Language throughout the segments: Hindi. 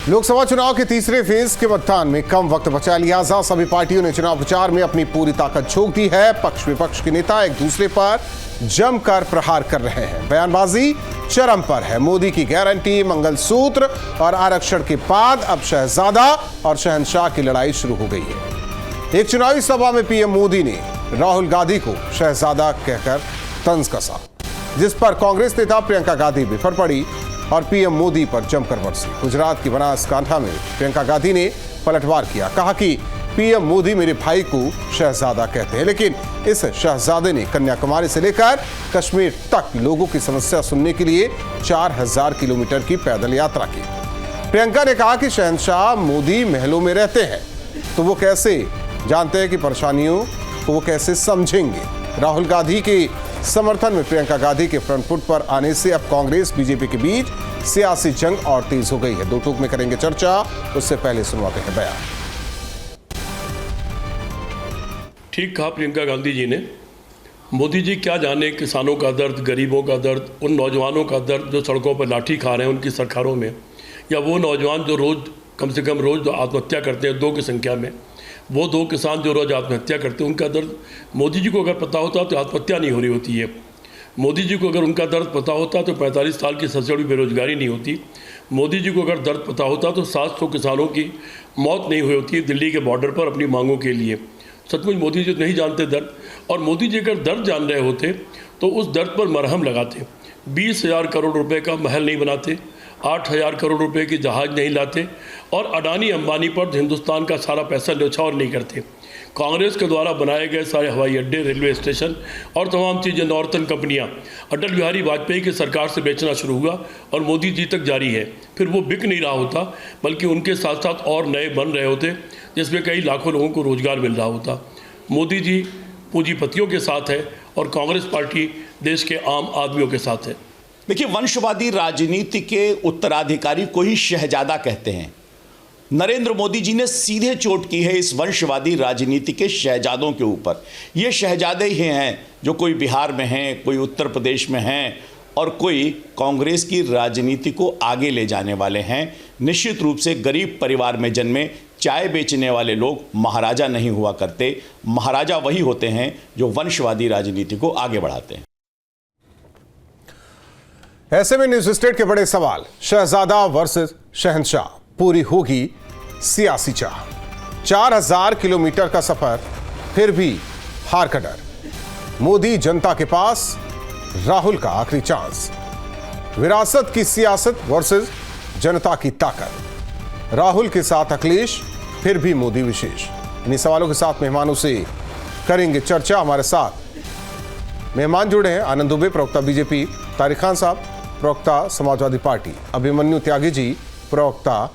लोकसभा चुनाव के तीसरे फेज के मतदान में कम वक्त बचा, लिहाजा सभी पार्टियों ने चुनाव प्रचार में अपनी पूरी ताकत झोंक दी है। पक्ष विपक्ष के नेता एक दूसरे पर जमकर प्रहार कर रहे हैं। बयानबाजी चरम पर है। मोदी की गारंटी, मंगलसूत्र और आरक्षण के बाद अब शहजादा और शहंशाह की लड़ाई शुरू हो गई है। एक चुनावी सभा में पीएम मोदी ने राहुल गांधी को शहजादा कहकर तंज कसा, जिस पर कांग्रेस नेता प्रियंका गांधी बिफर पड़ी और पीएम मोदी पर जमकर बरसी। गुजरात की बनासकांठा में प्रियंका गांधी ने पलटवार किया, कहा कि पीएम मोदी मेरे भाई को शहजादा कहते हैं, लेकिन इस शहजादे ने कन्याकुमारी से लेकर कश्मीर तक लोगों की समस्या सुनने के लिए 4000 किलोमीटर की पैदल यात्रा की। प्रियंका ने कहा कि शहंशाह मोदी महलों में रहते हैं, तो वो कैसे जानते हैं कि परेशानियों को वो कैसे समझेंगे। राहुल गांधी के समर्थन में प्रियंका गांधी के फ्रंट फुट पर आने से अब कांग्रेस बीजेपी के बीच सियासी जंग और तेज हो गई है। दो टूक में करेंगे चर्चा, उससे पहले सुनवाते हैं बयान। ठीक कहा प्रियंका गांधी जी ने। मोदी जी क्या जाने किसानों का दर्द, गरीबों का दर्द, उन नौजवानों का दर्द जो सड़कों पर लाठी खा रहे हैं उनकी सरकारों में, या वो नौजवान जो रोज़ कम से कम रोज़ आत्महत्या करते हैं 2 की संख्या में, वो 2 किसान जो रोज़ आत्महत्या करते हैं उनका दर्द मोदी जी को अगर पता होता तो आत्महत्या नहीं हो रही होती है। मोदी जी को अगर उनका दर्द पता होता तो 45 साल की सबसे बड़ी बेरोजगारी नहीं होती। मोदी जी को अगर दर्द पता होता तो 700 किसानों की मौत नहीं हुई होती दिल्ली के बॉर्डर पर अपनी मांगों के लिए। सचमुच मोदी जी नहीं जानते दर्द, और मोदी जी अगर दर्द जान रहे होते तो उस दर्द पर मरहम लगाते। 20,000 करोड़ रुपए का महल नहीं बनाते, 8,000 करोड़ रुपए की जहाज नहीं लाते, और अडानी अंबानी पर हिंदुस्तान का सारा पैसा न्यौछावर नहीं करते। कांग्रेस के द्वारा बनाए गए सारे हवाई अड्डे, रेलवे स्टेशन और तमाम चीज़ें नॉर्थन कंपनियां अटल बिहारी वाजपेयी की सरकार से बेचना शुरू हुआ और मोदी जी तक जारी है। फिर वो बिक नहीं रहा होता, बल्कि उनके साथ साथ और नए बन रहे होते, जिसमें कई लाखों लोगों को रोजगार मिल रहा होता। मोदी जी पूंजीपतियों के साथ है और कांग्रेस पार्टी देश के आम आदमियों के साथ है। देखिए, वंशवादी राजनीति के उत्तराधिकारी को ही शहजादा कहते हैं। नरेंद्र मोदी जी ने सीधे चोट की है इस वंशवादी राजनीति के शहजादों के ऊपर। ये शहजादे ही हैं जो कोई बिहार में हैं, कोई उत्तर प्रदेश में हैं और कोई कांग्रेस की राजनीति को आगे ले जाने वाले हैं। निश्चित रूप से गरीब परिवार में जन्मे चाय बेचने वाले लोग महाराजा नहीं हुआ करते। महाराजा वही होते हैं जो वंशवादी राजनीति को आगे बढ़ाते हैं। ऐसे में न्यूज स्टेट के बड़े सवाल, शहजादा वर्सेस शहंशाह, पूरी होगी सियासी चाह। 4000 किलोमीटर का सफर, फिर भी हार का डर। मोदी जनता के पास, राहुल का आखिरी चांस। विरासत की सियासत वर्सेस जनता की ताकत। राहुल के साथ अखिलेश, फिर भी मोदी विशेष। इन्हीं सवालों के साथ मेहमानों से करेंगे चर्चा। हमारे साथ मेहमान जुड़े हैं आनंद दुबे, प्रवक्ता बीजेपी, तारिक खान साहब, प्रवक्ता समाजवादी पार्टी, अभिमन्यु त्यागी जी, प्रवक्ता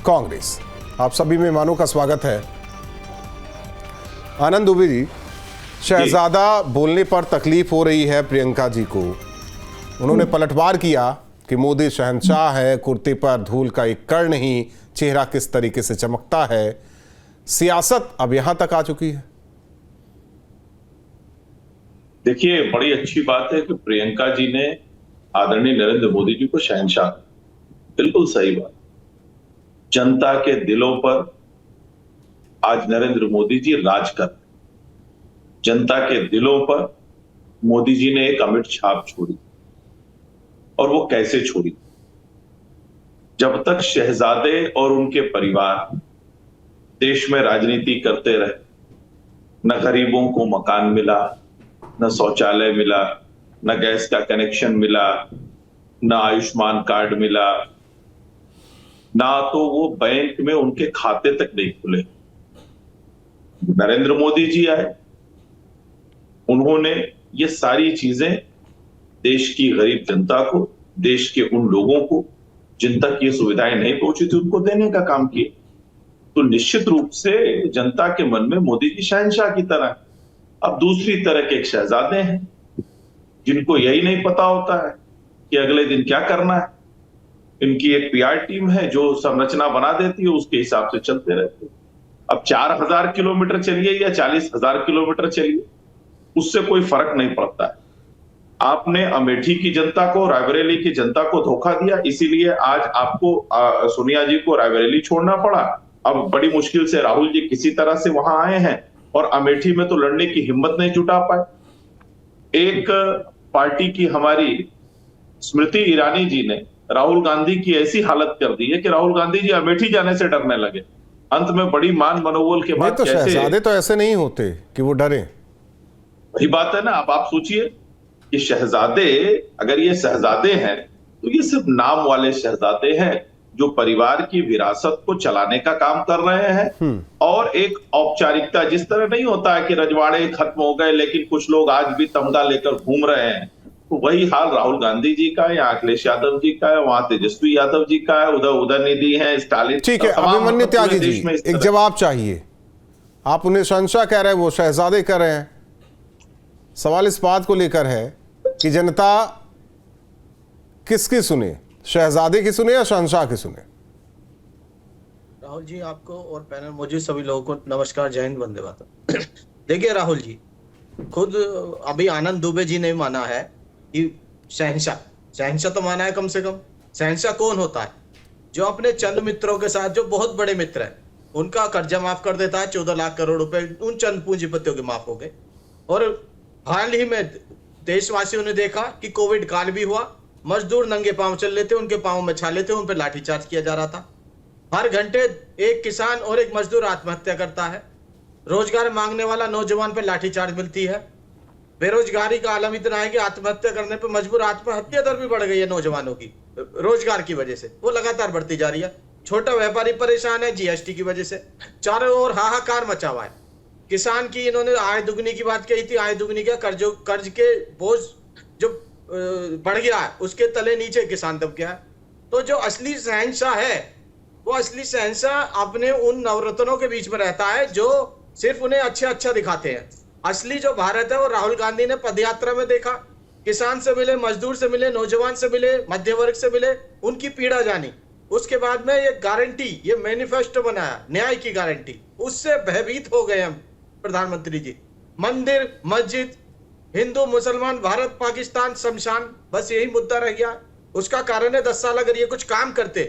कांग्रेस। आप सभी मेहमानों का स्वागत है। आनंद दुबे जी, शहजादा बोलने पर तकलीफ हो रही है प्रियंका जी को। उन्होंने पलटवार किया कि मोदी शहंशाह है, कुर्ते पर धूल का एक कण नहीं, चेहरा किस तरीके से चमकता है। सियासत अब यहां तक आ चुकी है। देखिए, बड़ी अच्छी बात है कि प्रियंका जी ने आदरणीय नरेंद्र मोदी जी को शहंशाह, बिल्कुल सही बात। जनता के दिलों पर आज नरेंद्र मोदी जी राज कर, जनता के दिलों पर मोदी जी ने एक अमिट छाप छोड़ी। और वो कैसे छोड़ी? जब तक शहजादे और उनके परिवार देश में राजनीति करते रहे, न गरीबों को मकान मिला, न शौचालय मिला, न गैस का कनेक्शन मिला, न आयुष्मान कार्ड मिला, ना तो वो बैंक में उनके खाते तक नहीं खुले। नरेंद्र मोदी जी आए, उन्होंने ये सारी चीजें देश की गरीब जनता को, देश के उन लोगों को जिन तक ये सुविधाएं नहीं पहुंची थी, उनको देने का काम किया। तो निश्चित रूप से जनता के मन में मोदी जी शहंशाह की तरह। अब दूसरी तरह के एक शहजादे हैं जिनको यही नहीं पता होता है कि अगले दिन क्या करना है। इनकी एक पीआर टीम है जो संरचना बना देती है, उसके हिसाब से चलते रहते हैं। अब 4000 किलोमीटर चलिए या 40,000 किलोमीटर चलिए, उससे कोई फर्क नहीं पड़ता है। आपने अमेठी की जनता को, रायबरेली की जनता को धोखा दिया, इसीलिए आज आपको सोनिया जी को रायबरेली छोड़ना पड़ा। अब बड़ी मुश्किल से राहुल जी किसी तरह से वहां आए हैं और अमेठी में तो लड़ने की हिम्मत नहीं जुटा पाए। एक पार्टी की हमारी स्मृति ईरानी जी ने राहुल गांधी की ऐसी हालत कर दी है कि राहुल गांधी जी अमेठी जाने से डरने लगे। अंत में बड़ी मान मनोबल के बाद तो शहजादे तो ऐसे नहीं होते कि वो डरे। वही बात है ना। अब आप सोचिए कि शहजादे, अगर ये शहजादे हैं तो ये सिर्फ नाम वाले शहजादे हैं जो परिवार की विरासत को चलाने का काम कर रहे हैं। और एक औपचारिकता, जिस तरह नहीं होता है कि रजवाड़े खत्म हो गए लेकिन कुछ लोग आज भी तमगा लेकर घूम रहे हैं, तो वही हाल राहुल गांधी जी का है, यहाँ अखिलेश यादव जी का है, वहां तेजस्वी यादव जी का है, उधर उदयनिधि है, स्टालिन। ठीक है, अभिमन्यु त्यागी जी, एक जवाब चाहिए। आप उन्हें शहंशाह कह रहे हैं, वो शहजादे कह रहे हैं। सवाल इस बात को लेकर है कि जनता किसकी सुने, शहजादे की सुने या शहंशाह की सुने? राहुल जी, आपको और पैनल मौजूद सभी लोगों को नमस्कार, जय हिंद, वंदे मातरम। देखिए राहुल जी, खुद अभी आनंद दुबे जी ने माना है कि शहंशाह तो माना है। कम से कम शहंशाह कौन होता है? जो अपने चंद मित्रों के साथ, जो बहुत बड़े मित्र हैं, उनका कर्जा माफ कर देता है। 14 लाख करोड़ रुपए उन चंद पूंजीपतियों के माफ हो गए। और हाल ही में देशवासियों ने देखा कि कोविड काल भी हुआ, मजदूर नंगे पांव चल लेते, उनके पांव में छाले थे, उन पर लाठीचार्ज किया जा रहा था। हर घंटे एक किसान और एक मजदूर आत्महत्या करता है। रोजगार मांगने वाला नौजवान पर लाठीचार्ज मिलती है। बेरोजगारी का आलम इतना है कि आत्महत्या करने पर मजबूर, आत्महत्या दर भी बढ़ गई है नौजवानों की, रोजगार की वजह से वो लगातार बढ़ती जा रही है। छोटा व्यापारी परेशान है जीएसटी की वजह से। चारों ओर हाहाकार मचा हुआ है। किसान की इन्होंने आय दुगनी की बात कही थी, आय दुगनी क्या, कर्ज के बोझ जो बढ़ गया है उसके तले नीचे किसान दब गया है। तो जो असली शहंशाह है, वो असली शहंशाह अपने उन नवरत्नों के बीच में रहता है जो सिर्फ उन्हें अच्छा दिखाते हैं। असली जो भारत है वो राहुल गांधी ने पदयात्रा में देखा। किसान से मिले, मजदूर से मिले, नौजवान से मिले, मध्य वर्ग से मिले, उनकी पीड़ा जानी। उसके बाद में ये गारंटी, ये मैनिफेस्टो बनाया न्याय की गारंटी, उससे भयभीत हो गए हम प्रधानमंत्री जी। मंदिर, मस्जिद, हिंदू मुसलमान, भारत पाकिस्तान, शमशान, बस यही मुद्दा रह गया। उसका कारण है 10 साल अगर ये कुछ काम करते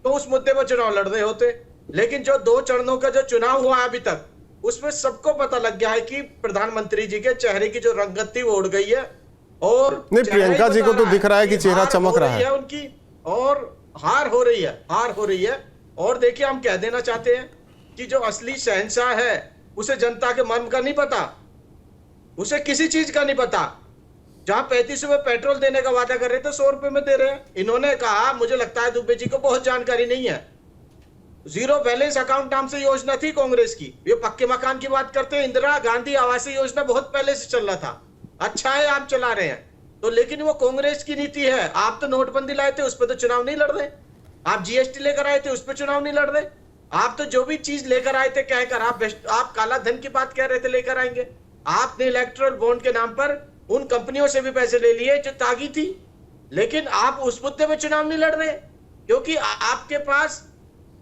तो उस मुद्दे पर चुनाव लड़ रहे होते। लेकिन जो 2 चरणों का जो चुनाव हुआ अभी तक, उसमें सबको पता लग गया है कि प्रधानमंत्री जी के चेहरे की जो रंगत थी वो उड़ गई है। और नहीं, प्रियंका जी को तो दिख रहा है कि चेहरा चमक रहा है उनकी, और हार हो रही है। और देखिए, हम कह देना चाहते हैं कि जो असली शहंशाह है उसे जनता के मन का नहीं पता, उसे किसी चीज का नहीं पता। जहां 35 रुपए पेट्रोल देने का वादा कर रहे थे, 100 रुपए में दे रहे हैं। इन्होंने कहा, मुझे लगता है दुबे जी को बहुत जानकारी नहीं है, जीरो बैलेंस अकाउंट नाम से योजना थी कांग्रेस की। ये पक्के मकान की बात करते हैं। इंदिरा गांधी आवास योजना बहुत पहले से चल रहा था। अच्छा है आप चला रहे हैं तो, लेकिन वो कांग्रेस की नीति है। आप तो नोटबंदी लाए थे, उस पर तो चुनाव नहीं लड़ रहे। आप जीएसटी लेकर आए थे, उस पर चुनाव नहीं लड़ रहे। आप तो जो भी चीज लेकर आए थे कहकर, आप काला धन की बात कह रहे थे लेकर आएंगे। आपने इलेक्ट्रल बॉन्ड के नाम पर उन कंपनियों से भी पैसे ले लिए जो तागी थी, लेकिन आप उस मुद्दे में चुनाव नहीं लड़ रहे क्योंकि आपके पास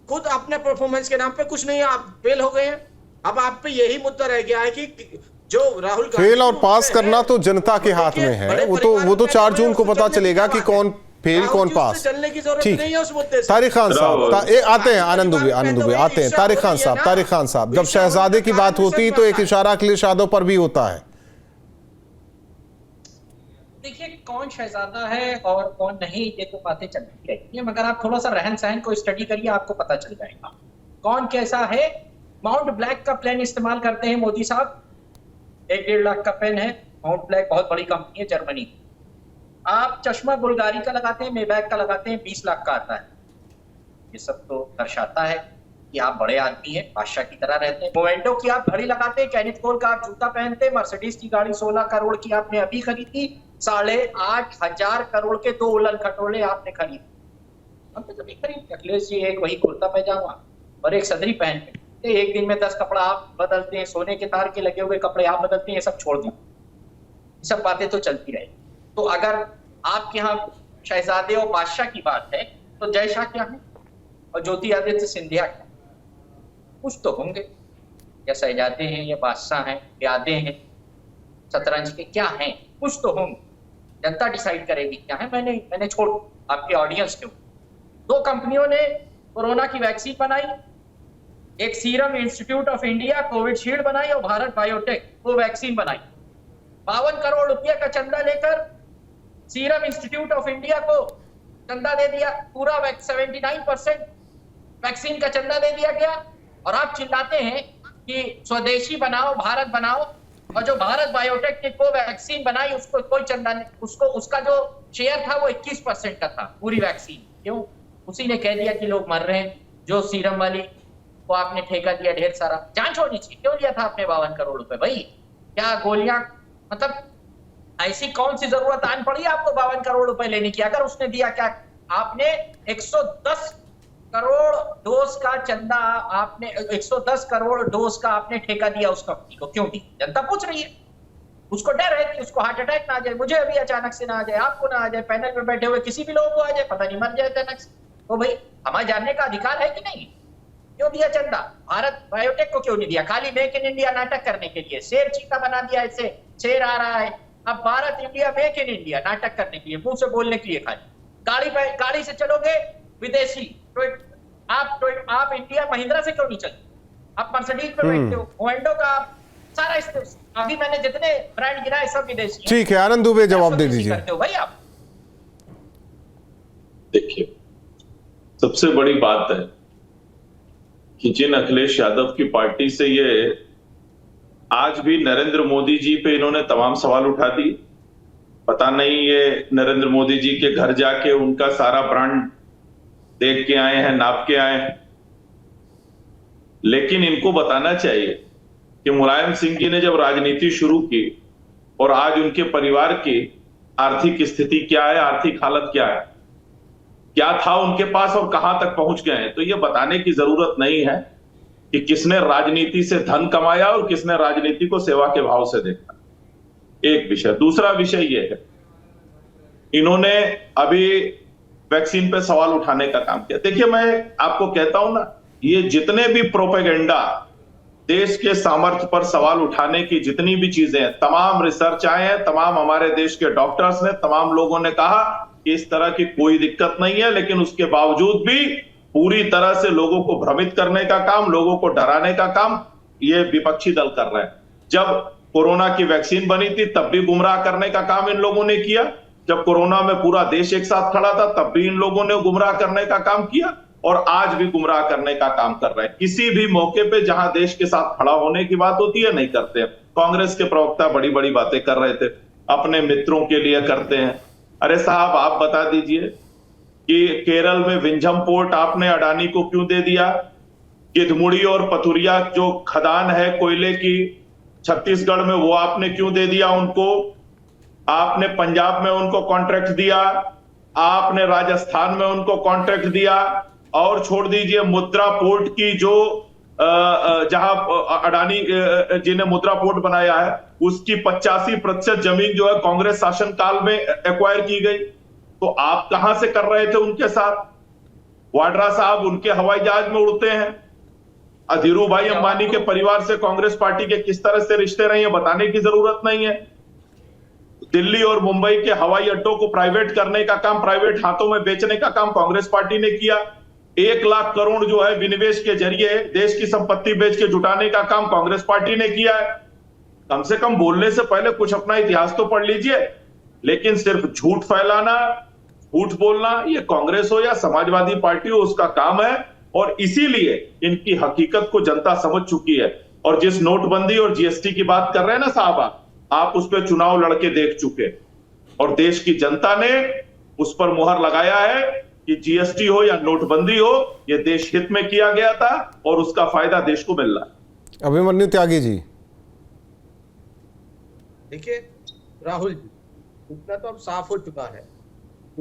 खुद अपने परफॉर्मेंस के नाम पे कुछ नहीं है। आप फेल हो गए हैं। अब आप पे यही मुद्दा रह गया है कि जो राहुल फेल और पास करना तो जनता के हाथ में है। वो तो 4 जून को पता चलेगा कि कौन फेल कौन पास। ठीक, तारिक खान साहब आते हैं, आनंद दुबे आते हैं। तारिक खान साहब, जब शहजादे की बात होती तो एक इशारा अखिलेश यादव पर भी होता है। देखिए, कौन शहजादा है और कौन नहीं, ये तो बातें चलती रहती है, मगर आप थोड़ा सा रहन सहन को स्टडी करिए, आपको पता चल जाएगा कौन कैसा है। माउंट ब्लैक का प्लान इस्तेमाल करते हैं मोदी साहब। 1-1.5 लाख का पेन है। माउंट ब्लैक बहुत बड़ी कंपनी है, जर्मनी। आप चश्मा बुल्गारी का लगाते हैं, मेबैक का लगाते हैं, 20 लाख का आता है। ये सब तो दर्शाता है कि आप बड़े आदमी हैं, बादशाह की तरह रहते हैं। मोमेंटो की आप घड़ी लगाते हैं, कैनिथ कोल का आप जूता पहनते हैं, मर्सिडीज की गाड़ी 16 करोड़ की आपने अभी खरीदी, 8,500 करोड़ के 2 उलन खटोले आपने खरीदे। हमने तो नहीं खरीदते। अखिलेश जी एक वही कुर्ता पैजामा और एक सदरी पहन के, एक दिन में 10 कपड़ा आप बदलते हैं, सोने के तार के लगे हुए कपड़े आप बदलते हैं, ये सब छोड़ दें। ये सब बातें तो चलती रहे। तो अगर आपके यहाँ शहजादे और बादशाह की बात है तो जय शाह क्या है और ज्योतिरादित्य सिंधिया क्या? कुछ तो होंगे, या शहजादे हैं या बादशाह हैं, प्यादे हैं, शतरंज के क्या हैं, कुछ तो होंगे। जनता डिसाइड करेगी क्या है। मैंने छोड़ आपके ऑडियंस के ऊपर। 2 कंपनियों ने कोरोना की वैक्सीन बनाई, एक serum institute of India Covishield बनाई और भारत बायोटेक वो वैक्सीन बनाई। 52 करोड़ रुपए का चंदा लेकर सीरम इंस्टीट्यूट ऑफ इंडिया को चंदा दे दिया, पूरा 79% वैक्सीन का चंदा दे दिया गया। और आप चिल्लाते हैं कि स्वदेशी बनाओ, भारत बनाओ, और जो भारत बायोटेक ने कोवैक्सीन बनाई उसको कोई चंदा नहीं, उसका जो शेयर था वो 21% का था पूरी वैक्सीन। क्यों? उसी ने कह दिया कि लोग मर रहे हैं। जो सीरम वाली को आपने ठेका दिया ढेर सारा, जांच होनी चाहिए। क्यों लिया था आपने 52 करोड़ रुपए भाई? क्या गोलियां, मतलब ऐसी कौन सी जरूरत आन पड़ी आपको 52 करोड़ रुपए लेने की? अगर उसने दिया, क्या आपने 110 करोड़ डोज का चंदा, आपने 110 करोड़ डोज का आपने ठेका दिया उस कंपनी को, क्यों दिया? जनता पूछ रही है। उसको डर है कि उसको हार्ट अटैक ना आ जाए, मुझे अभी अचानक से ना आ जाए, आपको ना आ जाए, पैनल में बैठे हुए किसी भी लोगों को आ जाए, पता नहीं मर जाए अचानक से। तो भाई हमारे जानने का अधिकार है कि नहीं? क्यों दिया चंदा? भारत बायोटेक को क्यों नहीं दिया? खाली मेक इन इंडिया नाटक करने के लिए शेर चीता बना दिया, ऐसे शेर आ रहा है। अब Bharat India make in India नाटक करने के लिए, मुंह से बोलने के लिए खाली। गाड़ी से चलोगे विदेशी, तो आप इंडिया महिंद्रा से क्यों नहीं चलते? आप मर्सिडीज पे बैठते हो, मोहेंडो का सारा अभी मैंने जितने ब्रांड गिनाए सब विदेशी। ठीक है, आनंद दुबे जवाब दे दीजिए। करते हो भाई आप? देखिए, सबसे बड़ी बात है कि जिन अखिलेश यादव की पार्टी से ये आज भी नरेंद्र मोदी जी पे इन्होंने तमाम सवाल उठा दिए। पता नहीं ये नरेंद्र मोदी जी के घर जाके उनका सारा ब्रांड देख के आए हैं, नाप के आए हैं। लेकिन इनको बताना चाहिए कि मुलायम सिंह जी ने जब राजनीति शुरू की और आज उनके परिवार की आर्थिक स्थिति क्या है, आर्थिक हालत क्या है, क्या था उनके पास और कहां तक पहुंच गए हैं, तो ये बताने की जरूरत नहीं है कि किसने राजनीति से धन कमाया और किसने राजनीति को सेवा के भाव से देखा। एक विषय। दूसरा विषय ये है, इन्होंने अभी वैक्सीन पे सवाल उठाने का काम किया। देखिए, मैं आपको कहता हूं ना, ये जितने भी प्रोपेगेंडा, देश के सामर्थ्य पर सवाल उठाने की जितनी भी चीजें हैं, तमाम रिसर्च आए हैं, तमाम हमारे देश के डॉक्टर्स ने, तमाम लोगों ने कहा कि इस तरह की कोई दिक्कत नहीं है, लेकिन उसके बावजूद भी पूरी तरह से लोगों को भ्रमित करने का काम, लोगों को डराने का काम ये विपक्षी दल कर रहे हैं। जब कोरोना की वैक्सीन बनी थी तब भी गुमराह करने का काम इन लोगों ने किया। जब कोरोना में पूरा देश एक साथ खड़ा था तब भी इन लोगों ने गुमराह करने का काम किया और आज भी गुमराह करने का काम कर रहे हैं। किसी भी मौके पे जहां देश के साथ खड़ा होने की बात होती है नहीं करते हैं। कांग्रेस के प्रवक्ता बड़ी बड़ी बातें कर रहे थे, अपने मित्रों के लिए करते हैं। अरे साहब, आप बता दीजिए कि केरल में विंझम पोर्ट आपने अडानी को क्यों दे दिया? गिधमुड़ी और पथुरिया जो खदान है कोयले की छत्तीसगढ़ में, वो आपने क्यों दे दिया उनको? आपने पंजाब में उनको कॉन्ट्रैक्ट दिया, आपने राजस्थान में उनको कॉन्ट्रैक्ट दिया, और छोड़ दीजिए मुद्रा पोर्ट की जो जहां अडानी जी ने मुद्रा पोर्ट बनाया है उसकी 85% जमीन जो है कांग्रेस शासन काल में एक्वायर की गई। तो आप कहां से कर रहे थे उनके साथ? वाड्रा साहब उनके हवाई जहाज में उड़ते हैं। धीरू भाई अंबानी के परिवार से कांग्रेस पार्टी के किस तरह से रिश्ते रहे हैं बताने की जरूरत नहीं है। दिल्ली और मुंबई के हवाई अड्डों को प्राइवेट करने का काम, प्राइवेट हाथों में बेचने का काम कांग्रेस पार्टी ने किया। 1 लाख करोड़ जो है विनिवेश के जरिए देश की संपत्ति बेच के जुटाने का काम कांग्रेस पार्टी ने किया है। कम से कम बोलने से पहले कुछ अपना इतिहास तो पढ़ लीजिए। लेकिन सिर्फ झूठ फैलाना, झूठ बोलना, ये कांग्रेस हो या समाजवादी पार्टी हो उसका काम है, और इसीलिए इनकी हकीकत को जनता समझ चुकी है। और जिस नोटबंदी और जीएसटी की बात कर रहे हैं ना साहब, आप उस पर चुनाव लड़के देख चुके, और देश की जनता ने उस पर मुहर लगाया है कि जीएसटी हो या नोटबंदी हो, यह देश हित में किया गया था और उसका फायदा देश को मिल रहा है। अभिमन्यु त्यागी जी। देखिए राहुल जी, इतना तो अब साफ हो चुका है,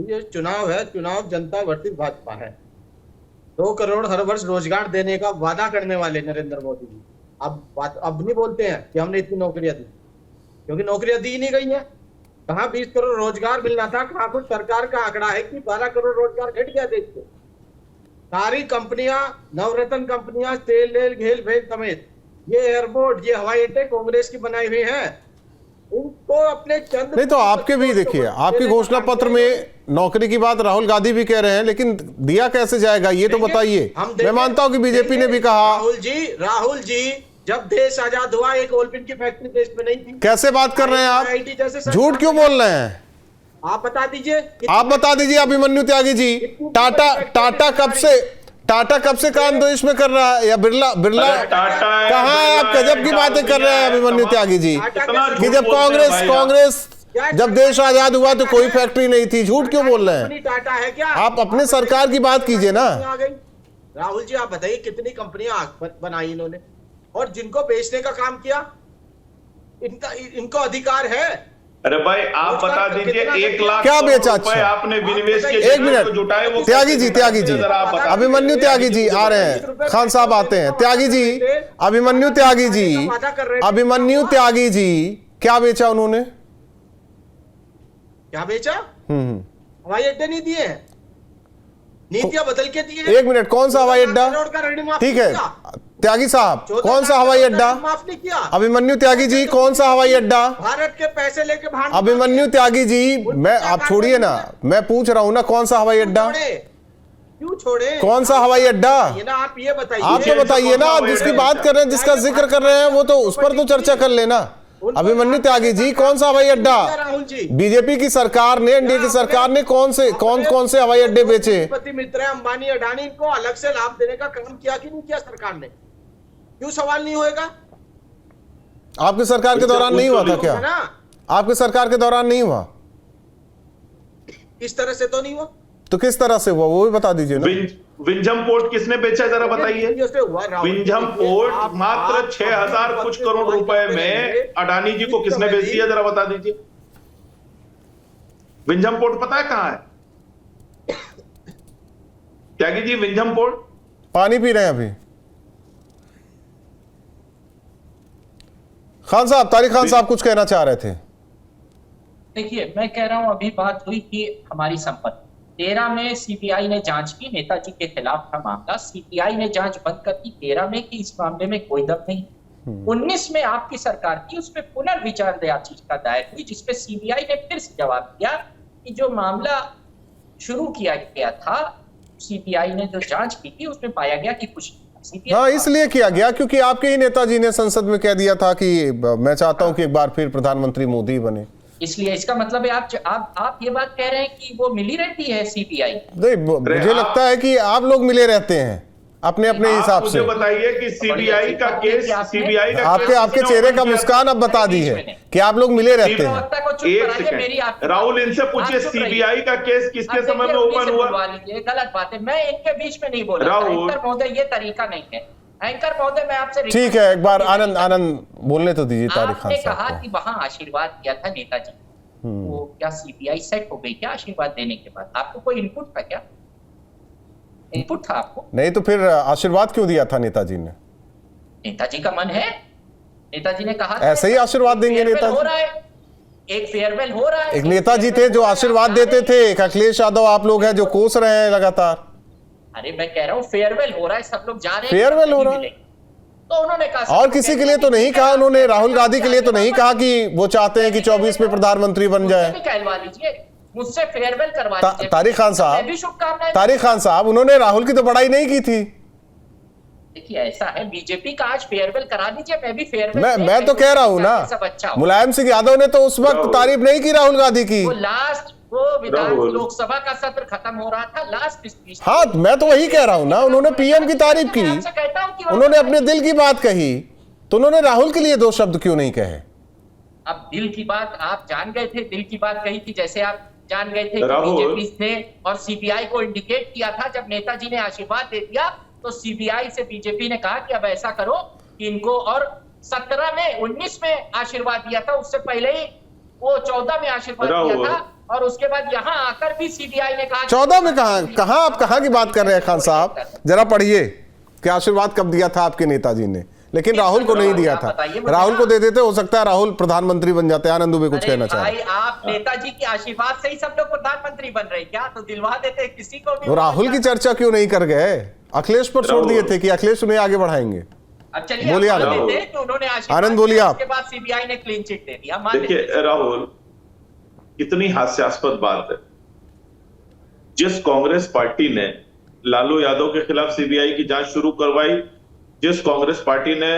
ये चुनाव है, चुनाव जनता वर्सेस भाजपा है। 2 करोड़ हर वर्ष रोजगार देने का वादा करने वाले नरेंद्र मोदी जी अब नहीं बोलते हैं कि हमने इतनी नौकरियां दी, क्योंकि नौकरियां दी नहीं गई हैं। कहां 20 करोड़ रोजगार मिलना था, कहां कुछ सरकार का आंकड़ा है कि 12 करोड़ रोजगार घट गया देश से। सारी कंपनियां, नवरत्न कंपनियां, तेल घेल भेल समेत, ये एयरपोर्ट, ये हवाई अड्डे कांग्रेस की बनाई हुई है। इन उनको अपने चंद नहीं तो आपके भी देखिए, आपके घोषणा पत्र में नौकरी की बात राहुल गांधी भी कह रहे हैं, लेकिन दिया कैसे जाएगा ये तो बताइए। मैं मानता हूं कि बीजेपी ने भी कहा। राहुल जी जब देश आजाद हुआ एक ओलपिन की फैक्ट्री देश में नहीं थी। कैसे बात कर रहे हैं आप, झूठ क्यों बोल रहे हैं? आप बता दीजिए, आप बता दीजिए अभिमन्यु त्यागी जी। टाटा कब से काम देश में कर रहा है, या बिरला कहाँ है? आप गजब की बातें कर रहे हैं अभिमन्यु त्यागी जी कि जब कांग्रेस जब देश आजाद हुआ तो कोई फैक्ट्री नहीं थी। झूठ क्यों बोल रहे हैं? टाटा है क्या? आप अपने सरकार की बात कीजिए ना। राहुल जी आप बताइए कितनी कंपनियां बनाई इन्होंने, और जिनको बेचने का काम किया इनको अधिकार है। अरे भाई आप बता दीजिए 1 लाख क्या बेचा? रुपए आपने विनिवेश के एक मिनट जुटाए वो त्यागी जी अभिमन्यु त्यागी जी आ रहे हैं, खान साहब आते हैं। त्यागी जी अभिमन्यु त्यागी जी क्या बेचा उन्होंने? क्या बेचा? हवाई अड्डे नहीं दिए, नीतियां बदल के दिए। एक मिनट, कौन सा हवाई अड्डा? ठीक है त्यागी साहब, कौन सा हवाई अड्डा? माफ नहीं किया। अभिमन्यु त्यागी जी कौन सा हवाई अड्डा? भारत के पैसे लेके अभिमन्यु त्यागी जी मैं आप छोड़िए ना, मैं पूछ रहा हूं ना कौन सा हवाई अड्डा? क्यों छोड़े? कौन सा हवाई अड्डा? आप ये बताइए। आप तो बताइए ना, आप जिसकी बात कर रहे हैं, जिसका जिक्र कर रहे हैं, वो तो उस पर तो चर्चा कर लेना। अभिमन्यु त्यागी जी कौन सा हवाई अड्डा? बीजेपी की सरकार ने, एनडीए की सरकार ने कौन से हवाई अड्डे बेचे? मित्र अंबानी अडानी को अलग से लाभ देने का काम किया कि नहीं किया सरकार ने? क्यों सवाल नहीं होएगा? आपकी सरकार के दौरान नहीं हुआ था क्या? आपकी सरकार के दौरान नहीं हुआ? इस तरह से तो नहीं हुआ। तो किस तरह से हुआ वो भी बता दीजिए ना। विंझम पोर्ट किसने बेचा जरा बताइए? विंझम पोर्ट मात्र 6000 कुछ करोड़ रुपए में अडानी जी को किसने बेच दिया जरा बता दीजिए। विंझम पोर्ट पता है कहां है त्यागी जी? विंझम पोर्ट। पानी पी रहे हैं अभी। खान साहब, तारिक खान साहब कुछ कहना चाह रहे थे। देखिए मैं कह रहा हूं, अभी बात हुई कि हमारी संपत्ति 13 में सीबीआई ने जांच की, नेताजी के खिलाफ था मामला, सीबीआई ने जांच बंद कर दी 13 में कि इस मामले में कोई दम नहीं। 19 में आपकी सरकार थी, उस पर पुनर्विचार याचिका दायर हुई, जिसपे सीबीआई ने फिर से जवाब दिया कि जो मामला शुरू किया गया था, सीबीआई ने जो जांच की थी उसमें पाया गया कि कुछ। हाँ, इसलिए किया गया क्योंकि आपके ही नेताजी ने संसद में कह दिया था कि मैं चाहता हूं कि एक बार फिर प्रधानमंत्री मोदी बने। इसलिए इसका मतलब है आप ये बात कह रहे हैं कि वो मिली रहती है सीबीआई? नहीं, मुझे लगता है कि आप लोग मिले रहते हैं अपने हिसाब से। बताइए कि सीबीआई का केस, सीबीआई का आपके चेहरे का मुस्कान अब बता दी है कि आप लोग मिले रहते हैं। राहुल इनसे पूछिए सीबीआई का केस किसके समय में ओपन हुआ? गलत बात है, मैं इनके बीच में नहीं बोल रहा महोदय, ये तरीका नहीं है। एंकर महोदय मैं आपसे ठीक है, एक बार आनंद बोलने तो दीजिए तारिक खान साहब को। कहा कि वहां आशीर्वाद दिया था नेताजी, वो क्या सीबीआई सेट हो गई क्या आशीर्वाद देने के बाद? आपको कोई इनपुट था क्या? इनपुट था आपको? नहीं तो फिर आशीर्वाद क्यों दिया था नेताजी ने? नेताजी का मन है, नेताजी ने कहा ऐसे ही आशीर्वाद देंगे नेताजी। हो रहा है, एक फेयरवेल हो रहा है। एक नेताजी थे जो आशीर्वाद देते थे, एक अखिलेश यादव आप लोग हैं जो कोस रहे हैं लगातार। अरे मैं कह रहा हूँ फेयरवेल हो रहा है, सब लोग जा रहे हैं, फेयरवेल हो रहा है। तो उन्होंने कहा, और किसी के लिए तो नहीं कहा उन्होंने, राहुल गांधी के लिए तो नहीं कहा कि वो चाहते हैं कि 24 में प्रधानमंत्री बन जाए। कहलवा लीजिए, मुझसे फेयरवेल करवा लीजिए। तारिक खान साहब उन्होंने राहुल की तो बड़ाई नहीं की थी। देखिए ऐसा है, बीजेपी का आज फेयरवेल करा दीजिए, मैं भी फेयरवेल मैं तो कह रहा हूँ ना, मुलायम सिंह यादव ने तो उस वक्त तारीफ नहीं की राहुल गांधी की। वो विधान लोकसभा का सत्र खत्म हो रहा था, लास्ट स्पीच। हाँ, मैं तो वही कह रहा हूँ ना, उन्होंने पीएम की तारीफ की, उन्होंने अपने दिल की बात कही, तो उन्होंने राहुल के लिए 2 शब्द क्यों नहीं कहे? अब दिल की बात आप जान गए थे, दिल की बात कही थी, जैसे आप जान गए थे कि बीजेपी ने और सीबीआई को इंडिकेट किया था। जब नेताजी ने आशीर्वाद दे दिया तो सीबीआई से बीजेपी ने कहा कि अब ऐसा करो कि इनको, और 17 में 19 में आशीर्वाद दिया था, उससे पहले ही वो 14 में आशीर्वाद दिया था, और उसके बाद यहाँ आकर भी सीबीआई ने कहा 14 में कहां आप कहां की बात कर रहे हैं खान साहब? जरा पढ़िए कि आशीर्वाद कब दिया था आपके नेताजी ने, लेकिन राहुल को नहीं दिया था। राहुल को दे देते, हो सकता है राहुल प्रधानमंत्री बन जाते। आनंद दुबे कुछ कहना चाह रहे हैं? आप नेताजी की आशीर्वाद से ही सब लोग प्रधानमंत्री बन रहे क्या? तो दिलवा देते किसी को भी। राहुल की चर्चा क्यों नहीं कर गए? अखिलेश पर छोड़ दिए थे कि अखिलेश उन्हें आगे बढ़ाएंगे। अब चलिए बोलिए आप मान आनंद। लेते हैं कि उन्होंने आशीर्वाद आनंद बोलिए दिया, आप। उसके बाद सीबीआई ने क्लीन चिट दे दी, हम मान लेते हैं। देखिए राहुल, कितनी हास्यास्पद बात है। जिस कांग्रेस पार्टी ने लालू यादव के खिलाफ सीबीआई की जांच शुरू करवाई, जिस कांग्रेस पार्टी ने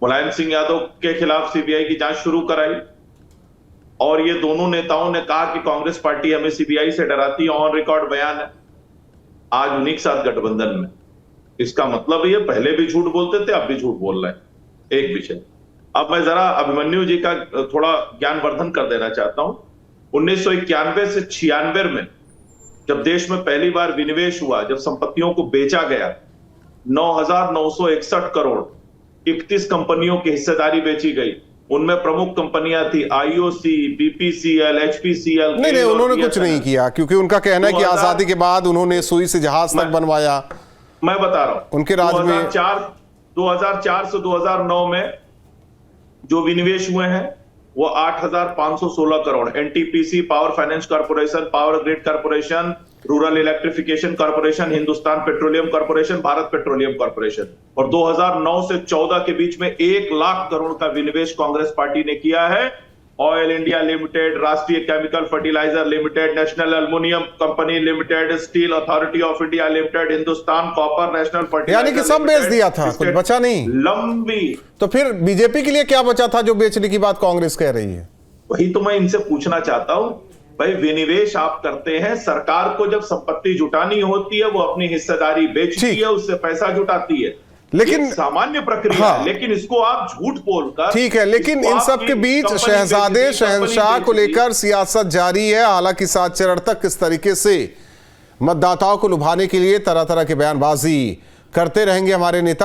मुलायम सिंह यादव के खिलाफ सीबीआई की जांच शुरू कराई, और ये दोनों नेताओं ने कहा कि कांग्रेस पार्टी हमें सीबीआई से डराती है, ऑन रिकॉर्ड बयान है, आज उन्हीं के साथ गठबंधन में। इसका मतलब ये पहले भी झूठ बोलते थे, अब भी झूठ बोल रहे हैं। एक विषय, अब मैं जरा अभिमन्यु जी का थोड़ा ज्ञानवर्धन कर देना चाहता हूं। 1991 से 96 में जब देश में पहली बार विनिवेश हुआ, जब संपत्तियों को बेचा गया, 9,961 करोड़ 31 कंपनियों की हिस्सेदारी बेची गई। उनमें प्रमुख कंपनियां थी आईओसी, बीपीसीएल, एचपीसीएल। नहीं, उन्होंने कुछ नहीं किया, क्योंकि उनका कहना है कि आजादी के बाद उन्होंने सुई से जहाज तक बनवाया। मैं बता रहा हूं, उनके राज में 2004 से 2009 में जो विनिवेश हुए हैं वो 8,516 crore. NTPC, power finance corporation, power grid corporation, rural electrification corporation, Hindustan petroleum corporation, Bharat petroleum corporation. और 2009 से 14 के बीच में 1 लाख करोड़ का विनिवेश कांग्रेस पार्टी ने किया है। Oil India limited, Rashtriya chemical fertiliser limited, national aluminium company limited, steel authority of India limited, Hindustan copper, national fertiliser, यानी कि सब बेच दिया था, कुछ बचा नहीं। लंबी। तो फिर बीजेपी के लिए क्या बचा था जो बेचने की बात कांग्रेस कह रही है? वही तो मैं इनसे पूछना चाहता हूं। भाई, विनिवेश आप करते हैं, सरकार को जब संपत्ति जुटानी होती है वो अपनी हिस्सेदारी बेचती है, उससे पैसा जुटाती है, लेकिन सामान्य प्रक्रिया है। लेकिन इसको आप झूठ बोलकर, ठीक है, लेकिन इन सब के बीच शहजादे शहंशाह को लेकर सियासत जारी है। हालांकि 7 चरण तक किस तरीके से मतदाताओं को लुभाने के लिए तरह तरह के बयानबाजी करते रहेंगे हमारे नेता।